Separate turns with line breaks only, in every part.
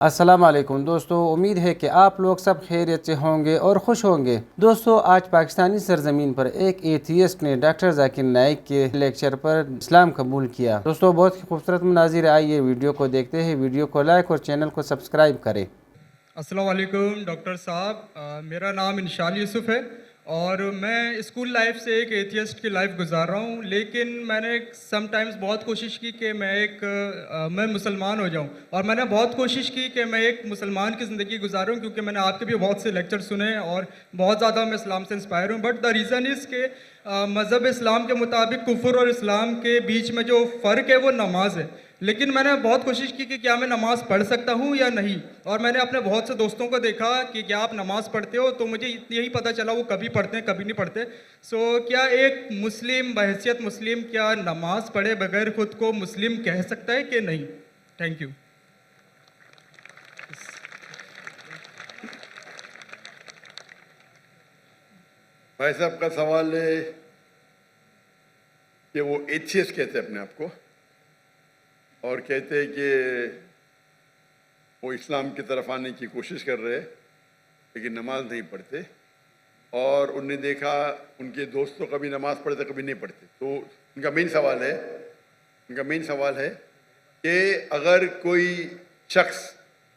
अस्सलाम वालेकुम दोस्तों, उम्मीद है कि आप लोग सब खैरियत से होंगे और खुश होंगे। दोस्तों, आज पाकिस्तानी सरजमीन पर एक एथियस्ट ने डॉक्टर जाकिर नाइक के लेक्चर पर इस्लाम कबूल किया। दोस्तों, बहुत ही खूबसूरत मनाजिर, आइए वीडियो को देखते हैं। वीडियो को लाइक और चैनल को सब्सक्राइब करें।
अस्सलाम वालेकुम डॉक्टर साहब, मेरा नाम इंशाल यूसुफ़ है और मैं स्कूल लाइफ से एक एथियस्ट की लाइफ गुजार रहा हूँ। लेकिन मैंने समटाइम्स बहुत कोशिश की कि मैं मुसलमान हो जाऊँ, और मैंने बहुत कोशिश की कि मैं एक मुसलमान की ज़िंदगी गुजारूँ, क्योंकि मैंने आपके भी बहुत से लेक्चर सुने और बहुत ज़्यादा मैं इस्लाम से इंस्पायर हूँ। बट द रीज़न इज़ के मज़हब इस्लाम के मुताबिक कुफ्र और इस्लाम के बीच में जो फ़र्क है वो नमाज है। लेकिन मैंने बहुत कोशिश की कि क्या मैं नमाज़ पढ़ सकता हूँ या नहीं, और मैंने अपने बहुत से दोस्तों को देखा कि क्या आप नमाज़ पढ़ते हो, तो मुझे यही पता चला वो कभी पढ़ते हैं कभी नहीं पढ़ते। सो क्या एक मुस्लिम बहैसियत मुस्लिम क्या नमाज़ पढ़े बगैर खुद को मुस्लिम कह सकता है कि नहीं? Thank you.
भाई साहब का सवाल है कि वो एथियस्ट कहते हैं अपने आप को, और कहते हैं कि वो इस्लाम की तरफ आने की कोशिश कर रहे हैं लेकिन नमाज नहीं पढ़ते, और उनने देखा उनके दोस्तों कभी नमाज पढ़ते कभी नहीं पढ़ते। तो उनका मेन सवाल है कि अगर कोई शख्स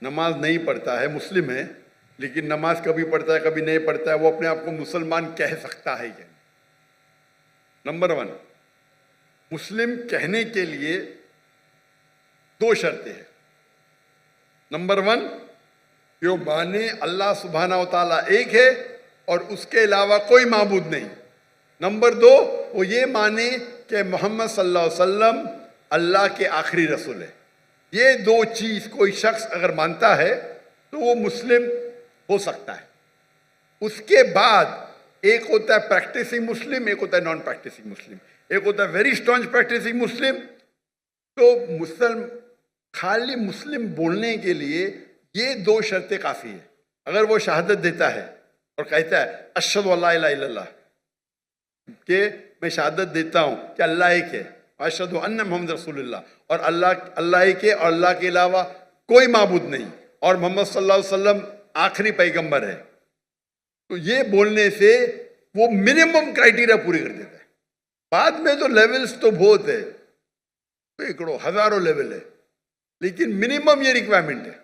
नमाज नहीं पढ़ता है, मुस्लिम है, लेकिन नमाज कभी पढ़ता है कभी नहीं पढ़ता है, वो अपने आप को मुसलमान कह सकता है क्या? नंबर 1, मुस्लिम कहने के लिए 2 शर्तें हैं। नंबर 1, जो माने अल्लाह सुब्हाना व तआला एक है और उसके अलावा कोई माबूद नहीं। नंबर 2, वो ये माने कि मोहम्मद सल्लल्लाहु अलैहि वसल्लम अल्लाह के आखिरी रसूल है। ये 2 चीज कोई शख्स अगर मानता है तो वो मुस्लिम हो सकता है। उसके बाद एक होता है प्रैक्टिसिंग मुस्लिम, एक होता है नॉन प्रैक्टिसिंग मुस्लिम, एक होता है वेरी स्ट्रॉन्ग प्रैक्टिसिंग मुस्लिम। तो खाली मुस्लिम बोलने के लिए ये 2 शर्तें काफ़ी है। अगर वो शहादत देता है और कहता है अशहदु अल्ला इलाहा इल्लल्लाह, कि मैं शहादत देता हूँ कि अल्लाह एक है, अशहदु अन्ना मुहम्मद रसूलुल्लाह, और अल्लाह एक है और अल्लाह के अलावा कोई माबूद नहीं, और मोहम्मद सल्लल्लाहु अलैहि वसल्लम आखिरी पैगंबर है, तो ये बोलने से वो मिनिमम क्राइटेरिया पूरी कर देता है। बाद में तो लेवल्स तो बहुत है, सैकड़ों हजारों लेवल है, लेकिन मिनिमम ये रिक्वायरमेंट है।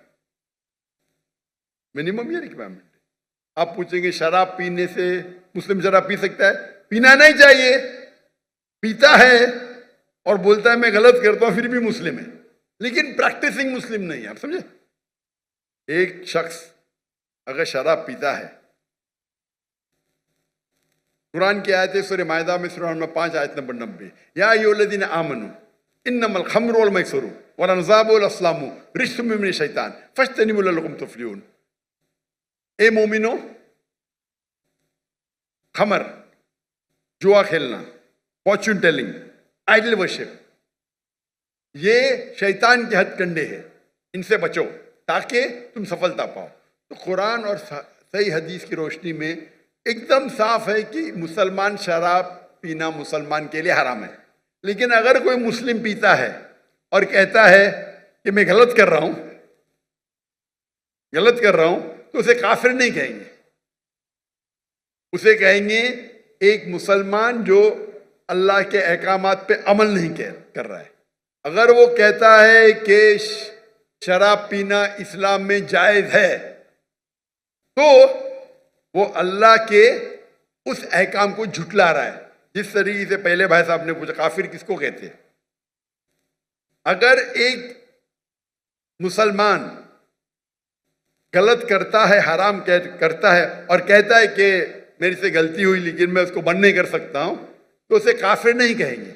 आप पूछेंगे शराब पीने से मुस्लिम शराब पी सकता है? पीना नहीं चाहिए। पीता है और बोलता है मैं गलत करता हूं, फिर भी मुस्लिम है, लेकिन प्रैक्टिसिंग मुस्लिम नहीं है। आप समझे? एक शख्स अगर शराब पीता है, कुरान की आयत है सूरह मायदा में, सूरह नंबर 5 आयत नंबर 90, या अय्युहल्लज़ीना आमनू इन्नमल खम्रु वल मैसरू वल अंसाबु वल अस्लामु रिज्सुम मिन शैतान फज्तनिबू लअल्लकुम तुफ्लिहून। ए मोमिनो, खमर, जुआ खेलना, फॉर्च्यून टेलिंग, आइडल वर्शिप, ये शैतान के हथकंडे हैं, इनसे बचो ताकि तुम सफलता पाओ। तो कुरान और सही हदीस की रोशनी में एकदम साफ है कि मुसलमान शराब पीना मुसलमान के लिए हराम है। लेकिन अगर कोई मुस्लिम पीता है और कहता है कि मैं गलत कर रहा हूं, तो उसे काफिर नहीं कहेंगे, उसे कहेंगे एक मुसलमान जो अल्लाह के अहकामात पे अमल नहीं कर रहा है। अगर वो कहता है कि शराब पीना इस्लाम में जायज है, तो वो अल्लाह के उस अहकाम को झुटला रहा है। जिस तरीके से पहले भाई साहब ने पूछा काफिर किसको कहते हैं, अगर एक मुसलमान गलत करता है, हराम करता है और कहता है कि मेरे से गलती हुई लेकिन मैं उसको बंद नहीं कर सकता हूं, तो उसे काफिर नहीं कहेंगे।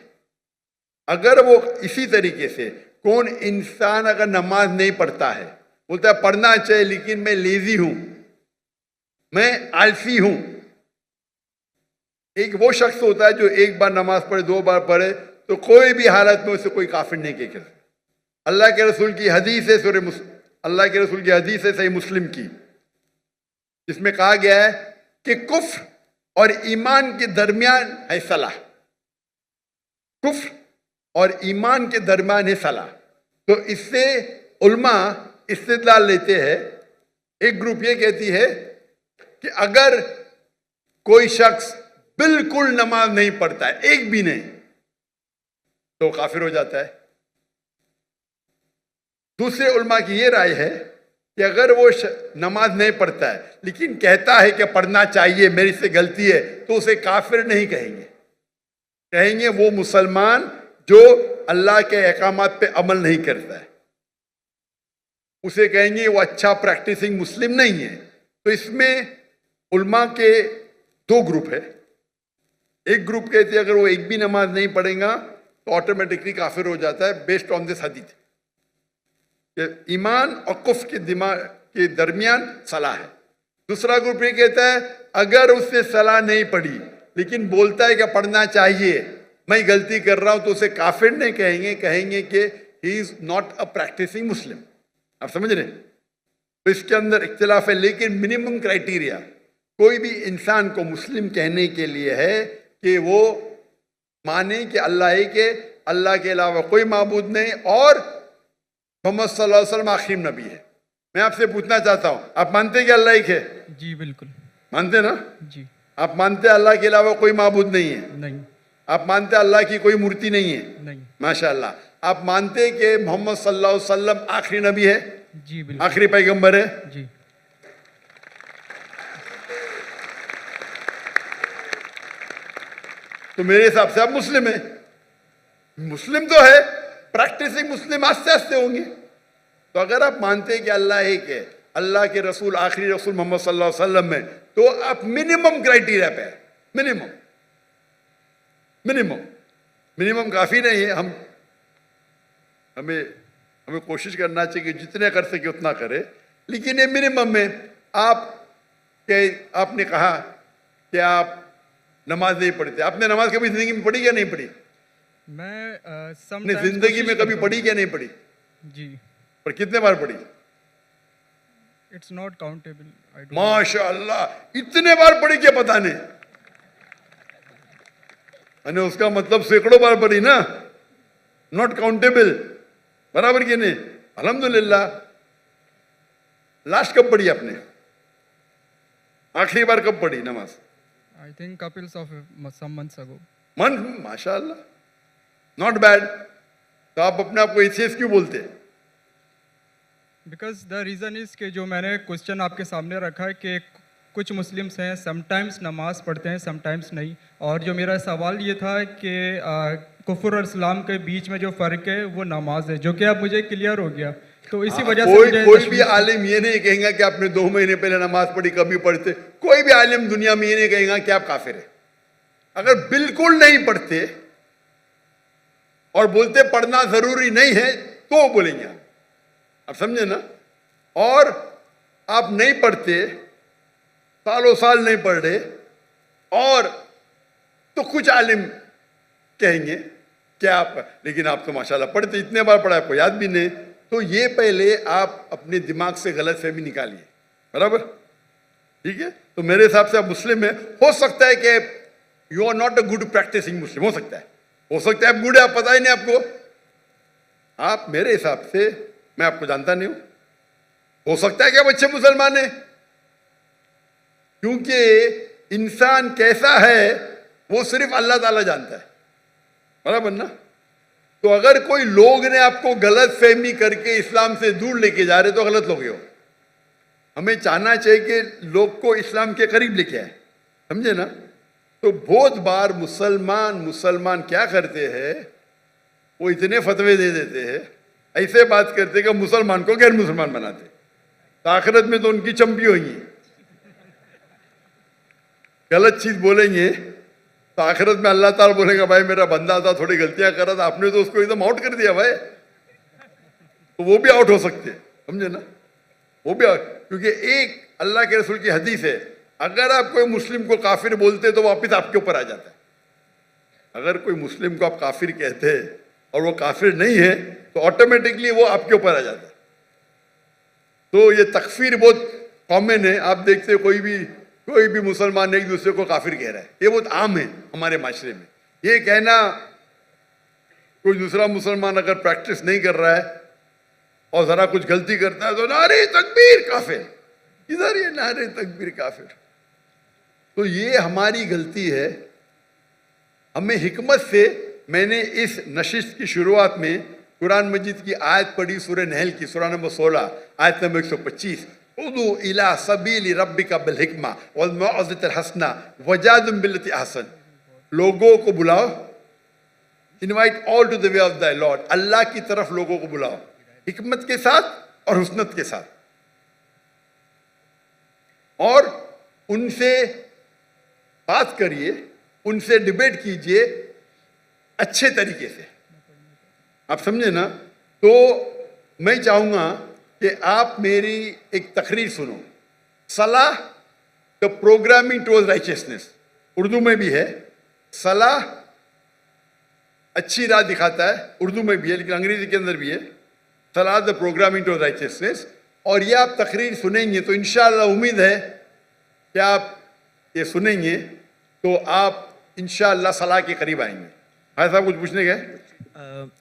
अगर वो इसी तरीके से कौन इंसान अगर नमाज नहीं पढ़ता है, बोलता है पढ़ना चाहिए लेकिन मैं लेजी हूं, मैं आलसी हूं, एक वो शख्स होता है जो एक बार नमाज पढ़े 2 बार पढ़े, तो कोई भी हालत में उसे कोई काफिर नहीं कह सकता। अल्लाह के रसूल की हदीस है सही मुस्लिम की, जिसमें कहा गया है कि कुफ्र और ईमान के दरमियान है सलाह। कुफ्र और ईमान के दरमियान है सलाह। तो इससे उल्मा इस्तेदलाल लेते हैं। एक ग्रुप ये कहती है कि अगर कोई शख्स बिल्कुल नमाज नहीं पढ़ता है, एक भी नहीं, तो काफिर हो जाता है। दूसरे उलमा की ये राय है कि अगर वो नमाज नहीं पढ़ता है लेकिन कहता है कि पढ़ना चाहिए, मेरी से गलती है, तो उसे काफिर नहीं कहेंगे, कहेंगे वो मुसलमान जो अल्लाह के अहकामात पे अमल नहीं करता है, उसे कहेंगे वो अच्छा प्रैक्टिसिंग मुस्लिम नहीं है। तो इसमें उलमा के दो ग्रुप है। एक ग्रुप कहते हैं अगर वो एक भी नमाज नहीं पढ़ेगा तो ऑटोमेटिकली काफिर हो जाता है, बेस्ड ऑन दिस हदीस। ईमान और कुफ्र के दिमाग के दरमियान सलाह है। दूसरा ग्रुप ये कहता है अगर उसने सलाह नहीं पढ़ी लेकिन बोलता है कि पढ़ना चाहिए, मैं गलती कर रहा हूं, तो उसे काफिर नहीं कहेंगे, कहेंगे कि he is not a practising Muslim. आप समझ रहे हैं? तो इसके अंदर इख्तिलाफ है, लेकिन मिनिमम क्राइटेरिया कोई भी इंसान को मुस्लिम कहने के लिए है कि वो माने कि अल्लाह एक है, अल्लाह के अलावा कोई माबूद नहीं, और मोहम्मद सल्लल्लाहु अलैहि वसल्लम आखिरी नबी है। मैं आपसे पूछना चाहता हूं, आप मानते हैं कि अल्लाह एक है?
जी बिल्कुल
मानते ना?
जी।
आप मानते हैं अल्लाह के अलावा कोई माबूद नहीं है?
नहीं।
आप मानते हैं अल्लाह की कोई मूर्ति नहीं है?
नहीं।
माशाअल्लाह। आप मानते हैं कि मोहम्मद सल्लल्लाहु अलैहि वसल्लम आखिरी नबी है?
जी बिल्कुल।
आखिरी पैगंबर है?
जी।
तो मेरे हिसाब से आप मुस्लिम है। मुस्लिम तो है, प्रैक्टिसिंग मुस्लिम आस्ते आस्ते होंगे। तो अगर आप मानते हैं कि अल्लाह एक है, अल्लाह के रसूल आखिरी रसूल मोहम्मद सल्लल्लाहु अलैहि वसल्लम है, तो आप मिनिमम क्राइटेरिया पे है। मिनिमम मिनिमम मिनिमम काफी नहीं है। हमें कोशिश करना चाहिए कि जितने कर सके उतना करे, लेकिन ये मिनिमम में आपने कहा कि आप नमाज नहीं पढ़ते। आपने नमाज कभी जिंदगी में पढ़ी या नहीं पढ़ी?
मैं
अपनी जिंदगी में कभी पढ़ी क्या नहीं पढ़ी?
जी।
पर कितने बार पढ़ी?
It's not countable.
माशाअल्लाह, इतने बार पढ़ी क्या पता नहीं। मैंने उसका मतलब सैकड़ों बार पढ़ी ना, नॉट काउंटेबल, बराबर की नहीं? अल्हम्दुलिल्लाह। लास्ट कब पढ़ी आपने? आखिरी बार कब पढ़ी नमाज?
I think couples of some months ago.
माशाअल्लाह, नॉट बैड। तो आप अपने आप को एथियस्ट क्यों बोलते हैं?
बिकॉज द रीज़न इज़ कि जो मैंने क्वेश्चन आपके सामने रखा है कि कुछ मुस्लिम्स हैं समटाइम्स नमाज पढ़ते हैं समटाइम्स नहीं, और जो मेरा सवाल ये था कि कुफ्र और इस्लाम के बीच में जो फ़र्क है वो नमाज है, जो कि अब मुझे क्लियर हो गया। तो इसी वजह से
कोई भी आलिम ये नहीं कहेगा कि आपने 2 महीने पहले नमाज पढ़ी, कभी पढ़ते। कोई भी आलिम दुनिया में ये नहीं कहेगा कि आप काफिर है। अगर बिल्कुल नहीं पढ़ते और बोलते पढ़ना जरूरी नहीं है तो बोलेंगे आप समझे ना? और आप नहीं पढ़ते, सालों साल नहीं पढ़ रहे, और तो कुछ आलिम कहेंगे कि आप, लेकिन आप तो माशाल्लाह पढ़ते, इतने बार पढ़ा आपको याद भी नहीं। तो ये पहले आप अपने दिमाग से गलतफहमी निकालिए, बराबर? ठीक है? तो मेरे हिसाब से आप मुस्लिम है। हो सकता है कि you are not a good practising Muslim, हो सकता है आप गुड है, आप पता ही नहीं आपको। आप मेरे हिसाब से, मैं आपको जानता नहीं हूं, हो सकता है कि आप अच्छे मुसलमान हैं, क्योंकि इंसान कैसा है वो सिर्फ अल्लाह ताला जानता है, बराबर ना? तो अगर कोई लोग ने आपको गलत फहमी करके इस्लाम से दूर लेके जा रहे तो गलत लोग हो। हमें चाहना चाहिए कि लोग को इस्लाम के करीब लेके आए, समझे ना? तो बहुत बार मुसलमान क्या करते हैं, वो इतने फतवे दे देते हैं, ऐसे बात करते कि मुसलमान को गैर मुसलमान बनाते, तो आखिरत में तो उनकी चंपी होगी। गलत चीज बोलेंगे तो आखिरत में अल्लाह ताला बोलेगा भाई मेरा बंदा था, थोड़ी गलतियां कर रहा था, आपने तो उसको एकदम आउट कर दिया भाई। तो वो भी आउट हो सकते हैं, समझे ना? वो भी आउट, क्योंकि एक अल्लाह के रसूल की हदीस है, अगर आप कोई मुस्लिम को काफिर बोलते तो वापिस आपके ऊपर आ जाता है। अगर कोई मुस्लिम को आप काफिर कहते हैं और वो काफिर नहीं है तो ऑटोमेटिकली वो आपके ऊपर आ जाता है। तो ये तकफीर बहुत कॉमन है। आप देखते कोई भी मुसलमान एक दूसरे को काफिर कह रहा है, ये बहुत आम है हमारे माशरे में। ये कहना कोई दूसरा मुसलमान अगर प्रैक्टिस नहीं कर रहा है और ज़रा कुछ गलती करता है तो नारे तकबीर काफिर, इधर ये नारे तकबीर काफिर। तो ये हमारी गलती है। हमें हिकमत से मैंने इस नशिस्त की शुरुआत में कुरान मजीद की आयत पढ़ी, सूरह नहल की सूरह नंबर 16 आयत नंबर 125, उदू इला सबीली रब्बिका बिल हिकमा वल मौइज़तिल हसना वजादिल बिल्लती अहसन। लोगों को बुलाओ, invite all to the way of the Lord, अल्लाह की तरफ लोगों को बुलाओ हिकमत के साथ और हुस्नत के साथ, और उनसे बात करिए, उनसे डिबेट कीजिए अच्छे तरीके से। आप समझे ना? तो मैं चाहूंगा कि आप मेरी एक तकरीर सुनो, सलाह the programming towards righteousness, Urdu में भी है। सलाह अच्छी राह दिखाता है, उर्दू में भी है लेकिन अंग्रेजी के अंदर भी है, सलाह द प्रोग्रामिंग टुवर्ड्स राइचियसनेस। और ये आप तकरीर सुनेंगे तो इंशाअल्लाह उम्मीद है कि आप ये सुनेंगे तो आप इंशाअल्लाह सलाह के करीब आएंगे। भाई साहब कुछ पूछने गए?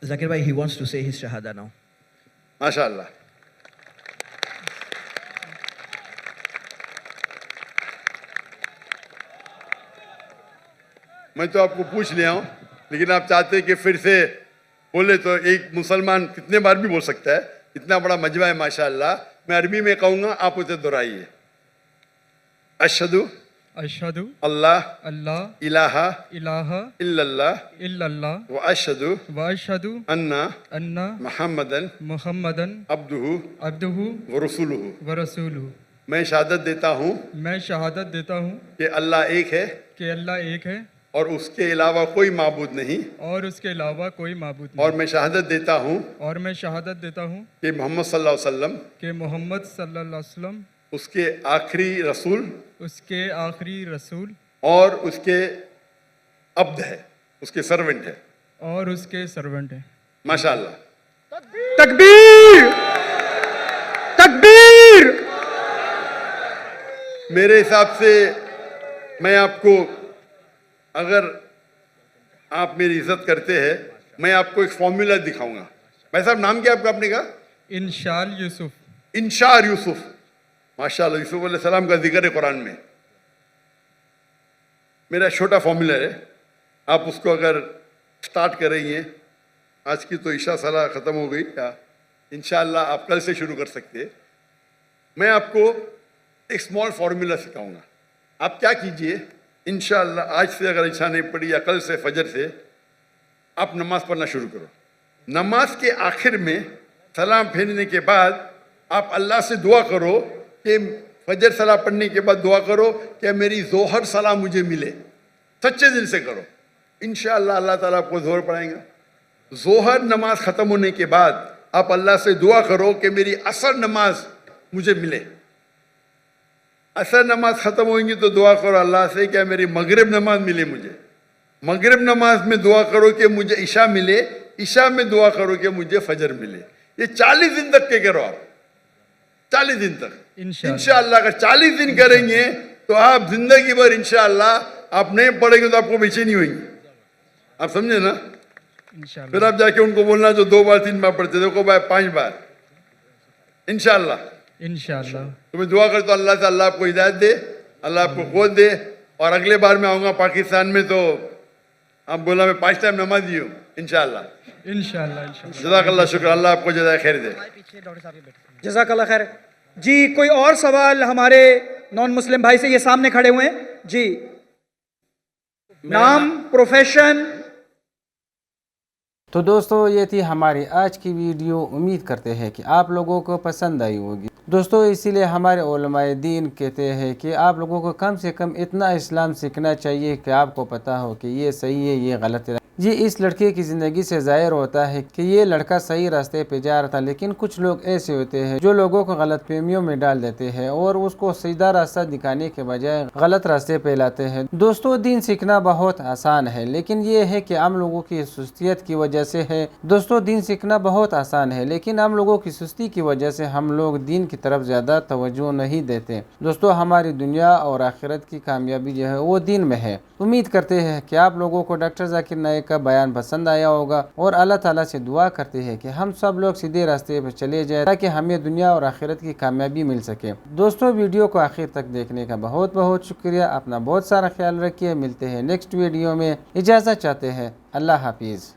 Zakir bhai, he wants to say his shahada now.
माशाअल्लाह। मैं तो आपको पूछ लिया हूं, लेकिन आप चाहते हैं कि फिर से बोले तो एक मुसलमान कितने बार भी बोल सकता है, इतना बड़ा मजमा है माशाअल्लाह। मैं अरबी में कहूंगा, आप उसे दोहराइए। अशहदु
अशहदु
अल्लाह
अल्लाह
इलाहा
इलाहा
इल्लल्लाह
इल्लल्लाह
व अशहदु
व अशहदु
अन्ना
अन्ना
मुहम्मदन
मुहम्मदन
अब्दुहु
अब्दुहु
व रसूलुहु।
व रसूलुहु।
मैं शहादत देता हूँ
मैं शहादत देता हूँ
कि अल्लाह एक है
कि अल्लाह एक है
और उसके अलावा कोई माबूद नहीं,
और उसके अलावा कोई माबूद नहीं।
और मैं शहादत देता हूँ
और मैं शहादत देता हूँ
कि मोहम्मद सल्लल्लाहु अलैहि वसल्लम
कि मोहम्मद सल्लल्लाहु अलैहि वसल्लम
उसके आखिरी रसूल
उसके आखिरी रसूल
और उसके अब्द है, उसके सर्वेंट है।
और उसके सर्वेंट है।
माशाअल्लाह।
तकबीर तकबीर।
मेरे हिसाब से मैं आपको, अगर आप मेरी इज्जत करते हैं, मैं आपको एक फॉर्मूला दिखाऊंगा। भाई साहब नाम क्या आपका? आपने कहा
इंशाल यूसुफ।
इंशार यूसुफ। माशाअल्लाह, यूसुफ अलैहिस्सलाम का जिक्र है कुरान में। मेरा छोटा फॉर्मूला है, आप उसको अगर स्टार्ट करेंगे, आज की तो ईशा सलाह ख़त्म हो गई, या इंशाअल्लाह आप कल से शुरू कर सकते हैं। मैं आपको एक स्मॉल फार्मूला सिखाऊंगा। आप क्या कीजिए, इंशाअल्लाह आज से अगर इच्छा नहीं पड़ी या कल से फजर से आप नमाज पढ़ना शुरू करो। नमाज के आखिर में सलाम फेरने के बाद आप अल्लाह से दुआ करो कि फजर सलाह पढ़ने के बाद दुआ करो कि मेरी जोहर सलाह मुझे मिले। सच्चे दिल से करो, इंशाअल्लाह अल्लाह ताला आपको जोहर पढ़ाएगा। जोहर नमाज ख़त्म होने के बाद आप अल्लाह से दुआ करो कि मेरी असर नमाज मुझे मिले। असर नमाज ख़त्म होंगी तो दुआ करो अल्लाह से क्या मेरी मगरिब नमाज मिले मुझे। मगरिब नमाज में दुआ करो कि मुझे ईशा मिले। ईशा में दुआ करो कि मुझे फजर मिले। ये 40 दिन तक के करो आप, 40 दिन तक इंशाअल्लाह। अगर 40 दिन करेंगे तो आप जिंदगी भर इंशाअल्लाह आप नहीं पढ़ेंगे तो आपको बेचैनी होगी। आप समझे ना?
इंशाअल्लाह।
फिर आप जाके उनको बोलना जो 2 बार 3 बार पढ़ते, देखो भाई 5 बार इंशाअल्लाह।
इंशाअल्लाह।
तो मैं दुआ करता हूँ अल्लाह से अल्लाह आपको हिदायत दे, अल्लाह आपको क़ुव्वत दे। और अगले बार मैं आऊँगा पाकिस्तान में तो आप बोला मैं 5 टाइम नमाजी हूँ इंशाअल्लाह।
इंशाअल्लाह इंशाअल्लाह।
जज़ाकल्लाह शुक्र, अल्लाह आपको जज़ाए खैर दे।
जज़ाकल्लाह खैर। जी कोई और सवाल हमारे नॉन मुस्लिम भाई से? ये सामने खड़े हुए हैं जी, नाम, प्रोफेशन।
तो दोस्तों ये थी हमारी आज की वीडियो। उम्मीद करते हैं कि आप लोगों को पसंद आई होगी। दोस्तों इसीलिए हमारे उलमाए दीन कहते हैं कि आप लोगों को कम से कम इतना इस्लाम सीखना चाहिए कि आपको पता हो कि ये सही है, ये गलत है। जी इस लड़के की ज़िंदगी से ज़ाहिर होता है कि ये लड़का सही रास्ते पे जा रहा था, लेकिन कुछ लोग ऐसे होते हैं जो लोगों को गलत फहमियों में डाल देते हैं और उसको सीधा रास्ता दिखाने के बजाय गलत रास्ते पे लाते हैं। दोस्तों दीन सीखना बहुत आसान है, लेकिन ये है कि आम लोगों की सुस्तियत की वजह से है। दोस्तों दीन सीखना बहुत आसान है, लेकिन आम लोगों की सुस्ती की वजह से हम लोग दीन की तरफ ज़्यादा तवज्जो नहीं देते। दोस्तों हमारी दुनिया और आखिरत की कामयाबी जो है वो दीन में है। उम्मीद करते हैं कि आप लोगों को डॉक्टर जाकिर नाइक का बयान पसंद आया होगा और अल्लाह ताला से दुआ करते हैं कि हम सब लोग सीधे रास्ते पर चले जाए ताकि हमें दुनिया और आखिरत की कामयाबी मिल सके। दोस्तों, वीडियो को आखिर तक देखने का बहुत बहुत शुक्रिया। अपना बहुत सारा ख्याल रखिए। मिलते हैं नेक्स्ट वीडियो में। इजाज़त चाहते हैं। अल्लाह हाफिज़।